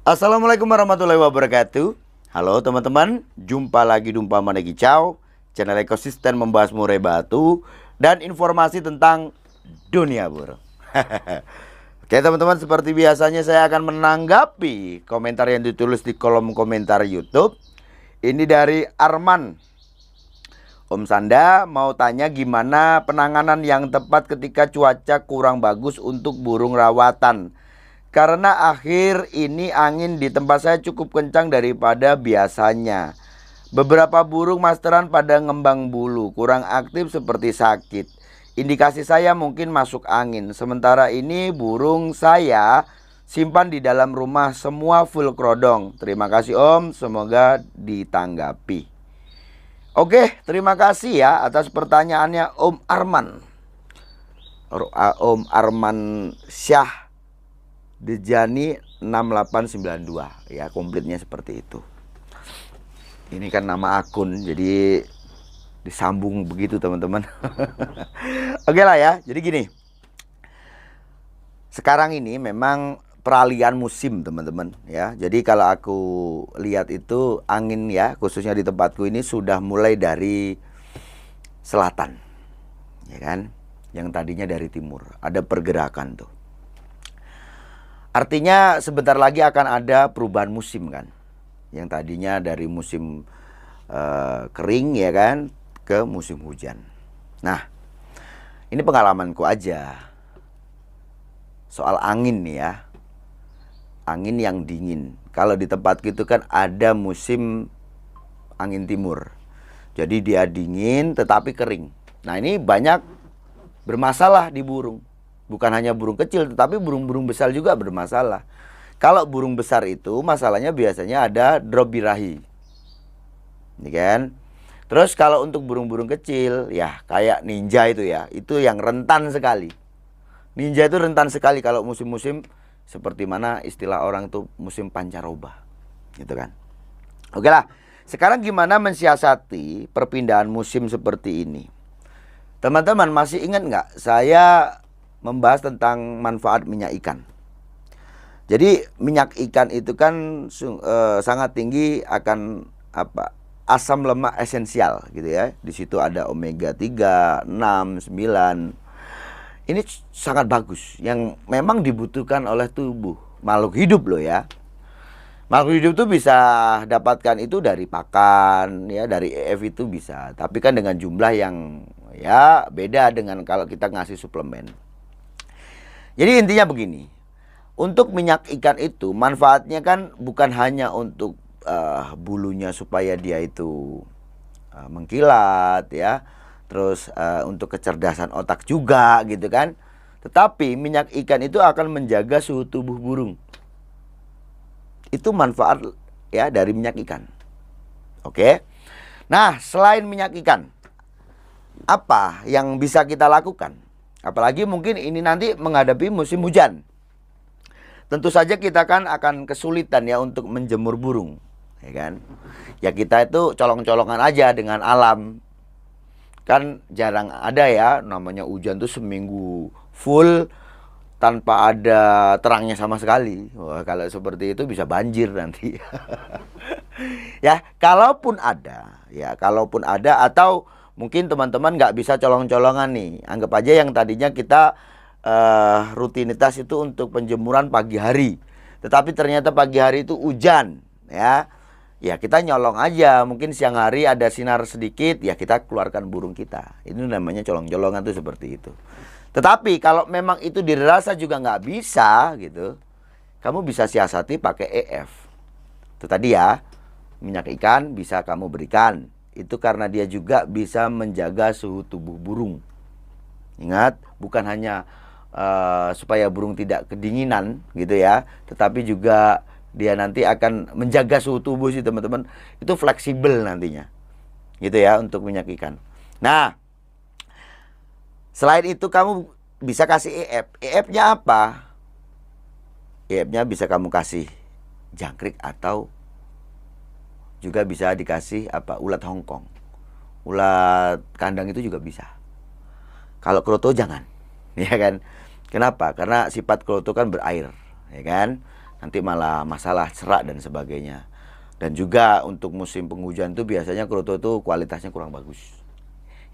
Assalamualaikum warahmatullahi wabarakatuh. Halo teman-teman, jumpa lagi Dumpa Manegi Ciao, channel ekosistem membahas murai batu dan informasi tentang dunia burung. Oke teman-teman, seperti biasanya saya akan menanggapi komentar yang ditulis di kolom komentar YouTube. Ini dari Arman. Om Sanda mau tanya gimana penanganan yang tepat ketika cuaca kurang bagus untuk burung rawatan. Karena akhir ini angin di tempat saya cukup kencang daripada biasanya. Beberapa burung masteran pada ngembang bulu, kurang aktif seperti sakit. Indikasi saya mungkin masuk angin. Sementara ini burung saya simpan di dalam rumah semua full krodong. Terima kasih Om, semoga ditanggapi. Oke, terima kasih ya atas pertanyaannya Om Arman. Om Arman Syah Dejani 6892 ya, komplitnya seperti itu. Ini kan nama akun, jadi disambung begitu teman-teman. Oke lah ya, jadi gini. Sekarang ini memang peralihan musim teman-teman ya. Jadi kalau aku lihat itu angin ya, khususnya di tempatku ini sudah mulai dari selatan, ya kan? Yang tadinya dari timur, ada pergerakan tuh. Artinya sebentar lagi akan ada perubahan musim kan. Yang tadinya dari musim kering ya kan, ke musim hujan. Nah, ini pengalamanku aja. Soal angin nih ya. Angin yang dingin. Kalau di tempat gitu kan ada musim angin timur. Jadi dia dingin tetapi kering. Nah, ini banyak bermasalah di burung. Bukan hanya burung kecil, tetapi burung-burung besar juga bermasalah. Kalau burung besar itu masalahnya biasanya ada drop birahi, ini kan. Terus kalau untuk burung-burung kecil, ya kayak ninja itu ya, itu yang rentan sekali. Ninja itu rentan sekali kalau musim-musim seperti mana istilah orang tuh musim pancaroba, gitu kan. Oke lah, sekarang gimana mensiasati perpindahan musim seperti ini? Teman-teman masih ingat nggak saya membahas tentang manfaat minyak ikan. Jadi minyak ikan itu kan sangat tinggi akan asam lemak esensial gitu ya. Di situ ada omega 3, 6, 9. Ini sangat bagus yang memang dibutuhkan oleh tubuh makhluk hidup loh ya. Makhluk hidup tuh bisa dapatkan itu dari pakan ya, dari EF itu bisa. Tapi kan dengan jumlah yang ya beda dengan kalau kita ngasih suplemen. Jadi intinya begini, untuk minyak ikan itu manfaatnya kan bukan hanya untuk bulunya supaya dia itu mengkilat ya, terus untuk kecerdasan otak juga gitu kan. Tetapi minyak ikan itu akan menjaga suhu tubuh burung. Itu manfaat ya dari minyak ikan. Oke. Nah, selain minyak ikan, apa yang bisa kita lakukan? Apalagi mungkin ini nanti menghadapi musim hujan. Tentu saja kita kan akan kesulitan ya untuk menjemur burung, ya kan? Ya kita itu colong-colongan aja dengan alam. Kan jarang ada ya namanya hujan tuh seminggu full tanpa ada terangnya sama sekali. Wah, kalau seperti itu bisa banjir nanti. Ya, kalaupun ada atau mungkin teman-teman nggak bisa colong-colongan nih. Anggap aja yang tadinya kita rutinitas itu untuk penjemuran pagi hari. Tetapi ternyata pagi hari itu hujan ya. Ya kita nyolong aja. Mungkin siang hari ada sinar sedikit, ya kita keluarkan burung kita. Itu namanya colong-colongan tuh seperti itu. Tetapi kalau memang itu dirasa juga nggak bisa gitu, kamu bisa siasati pakai EF. Itu tadi ya, minyak ikan bisa kamu berikan. Itu karena dia juga bisa menjaga suhu tubuh burung. Ingat, bukan hanya supaya burung tidak kedinginan gitu ya, tetapi juga dia nanti akan menjaga suhu tubuh sih teman-teman. Itu fleksibel nantinya, gitu ya untuk minyak ikan. Nah, selain itu kamu bisa kasih EF. EF-nya apa? EF-nya bisa kamu kasih jangkrik atau juga bisa dikasih ulat Hongkong. Ulat kandang itu juga bisa. Kalau kroto jangan, ya kan? Kenapa? Karena sifat kroto kan berair, ya kan? nanti malah masalah serak dan sebagainya. Dan juga untuk musim penghujan itu biasanya kroto itu kualitasnya kurang bagus.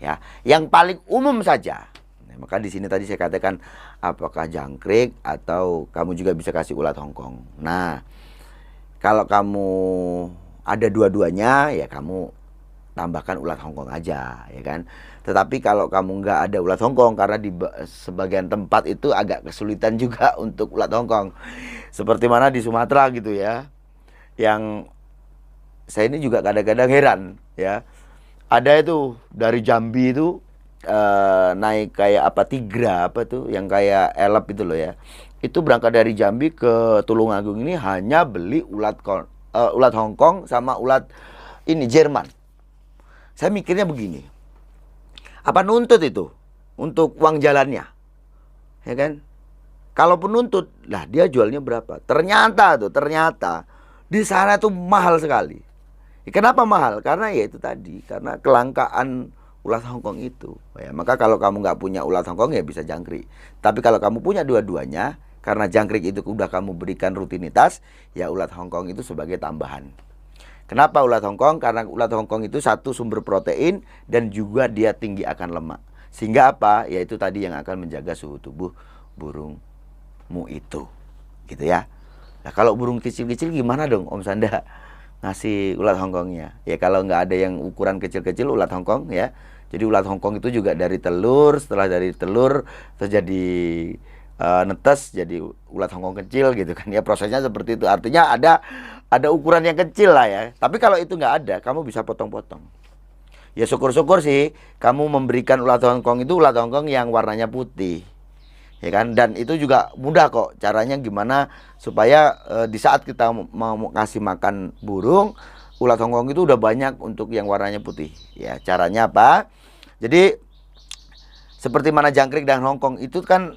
Ya, yang paling umum saja. Nah, maka di sini tadi saya katakan apakah jangkrik atau kamu juga bisa kasih ulat Hongkong. Nah, kalau kamu ada dua-duanya ya kamu tambahkan ulat Hongkong aja, ya kan. Tetapi kalau kamu nggak ada ulat Hongkong, karena di sebagian tempat itu agak kesulitan juga untuk ulat Hongkong. Seperti mana di Sumatera gitu ya. Yang saya ini juga kadang-kadang heran ya. Ada itu dari Jambi itu naik kayak apa Tigra apa tuh yang kayak elep itu loh ya. Itu berangkat dari Jambi ke Tulungagung ini hanya beli ulat Hongkong sama ulat ini Jerman. Saya mikirnya begini. Apa nuntut itu untuk uang jalannya? Ya kan? Kalaupun nuntut, lah dia jualnya berapa? Ternyata di sana tuh mahal sekali. Kenapa mahal? Karena ya itu tadi, karena kelangkaan ulat Hongkong itu. Ya, maka kalau kamu nggak punya ulat Hongkong ya bisa jangkrik. Tapi kalau kamu punya dua-duanya, karena jangkrik itu udah kamu berikan rutinitas, ya ulat Hongkong itu sebagai tambahan. Kenapa ulat Hongkong? Karena ulat Hongkong itu satu sumber protein dan juga dia tinggi akan lemak. Sehingga apa? Yaitu tadi yang akan menjaga suhu tubuh burungmu itu. Gitu ya. Nah, kalau burung kecil-kecil gimana dong Om Sanda ngasih ulat Hongkongnya? Ya kalau nggak ada yang ukuran kecil-kecil ulat Hongkong ya. Jadi ulat Hongkong itu juga dari telur, setelah dari telur terjadi netes jadi ulat Hongkong kecil gitu kan ya, prosesnya seperti itu. Artinya ada ukuran yang kecil lah ya. Tapi kalau itu nggak ada, kamu bisa potong-potong. Ya syukur-syukur sih kamu memberikan ulat Hongkong itu ulat Hongkong yang warnanya putih. Ya kan, dan itu juga mudah kok caranya gimana supaya di saat kita mau kasih makan burung ulat Hongkong itu udah banyak untuk yang warnanya putih ya. Caranya apa? Jadi seperti mana jangkrik dan Hongkong itu kan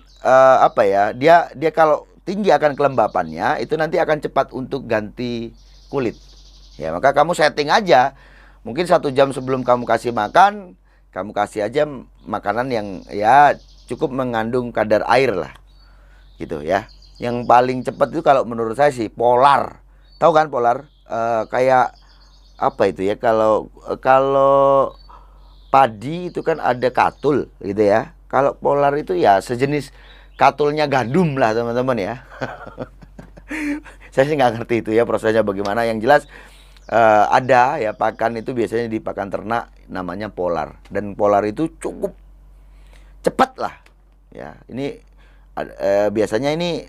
apa ya, dia kalau tinggi akan kelembapannya itu nanti akan cepat untuk ganti kulit ya. Maka kamu setting aja mungkin 1 jam sebelum kamu kasih makan, kamu kasih aja makanan yang ya cukup mengandung kadar air lah gitu ya. Yang paling cepat itu kalau menurut saya sih polar. Tahu kan polar? Kayak apa itu ya, kalau padi itu kan ada katul gitu ya. Kalau polar itu ya sejenis katulnya gandum lah teman-teman ya. Saya sih nggak ngerti itu ya prosesnya bagaimana. Yang jelas ada ya pakan itu biasanya di pakan ternak namanya polar. Dan polar itu cukup cepat lah ya. Ini biasanya ini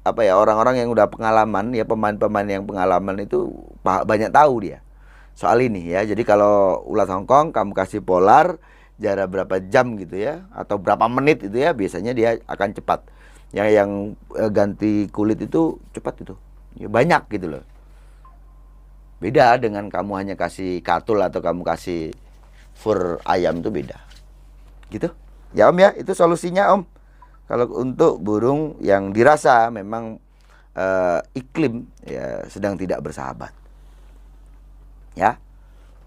apa ya, orang-orang yang udah pengalaman ya, pemain-pemain yang pengalaman itu banyak tahu dia soal ini ya. Jadi kalau ulat Hongkong kamu kasih polar jarak berapa jam gitu ya, atau berapa menit itu ya, biasanya dia akan cepat. Yang ganti kulit itu cepat itu ya, banyak gitu loh. Beda dengan kamu hanya kasih katul atau kamu kasih fur ayam, itu beda gitu. Ya Om ya, itu solusinya Om. Kalau untuk burung yang dirasa memang iklim ya sedang tidak bersahabat, ya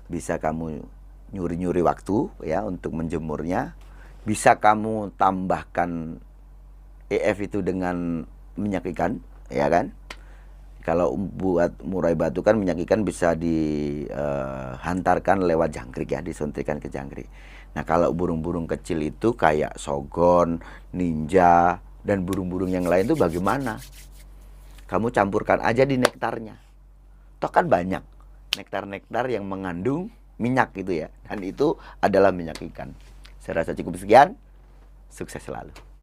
bisa kamu nyuri-nyuri waktu ya untuk menjemurnya. Bisa kamu tambahkan EF itu dengan minyak ikan, ya kan? Kalau buat murai batu kan minyak ikan bisa dihantarkan lewat jangkrik ya, disuntikan ke jangkrik. Nah kalau burung-burung kecil itu kayak sogon, ninja, dan burung-burung yang lain itu bagaimana? Kamu campurkan aja di nektarnya. Toh kan banyak nektar-nektar yang mengandung minyak gitu ya. Dan itu adalah minyak ikan. Saya rasa cukup sekian. Sukses selalu.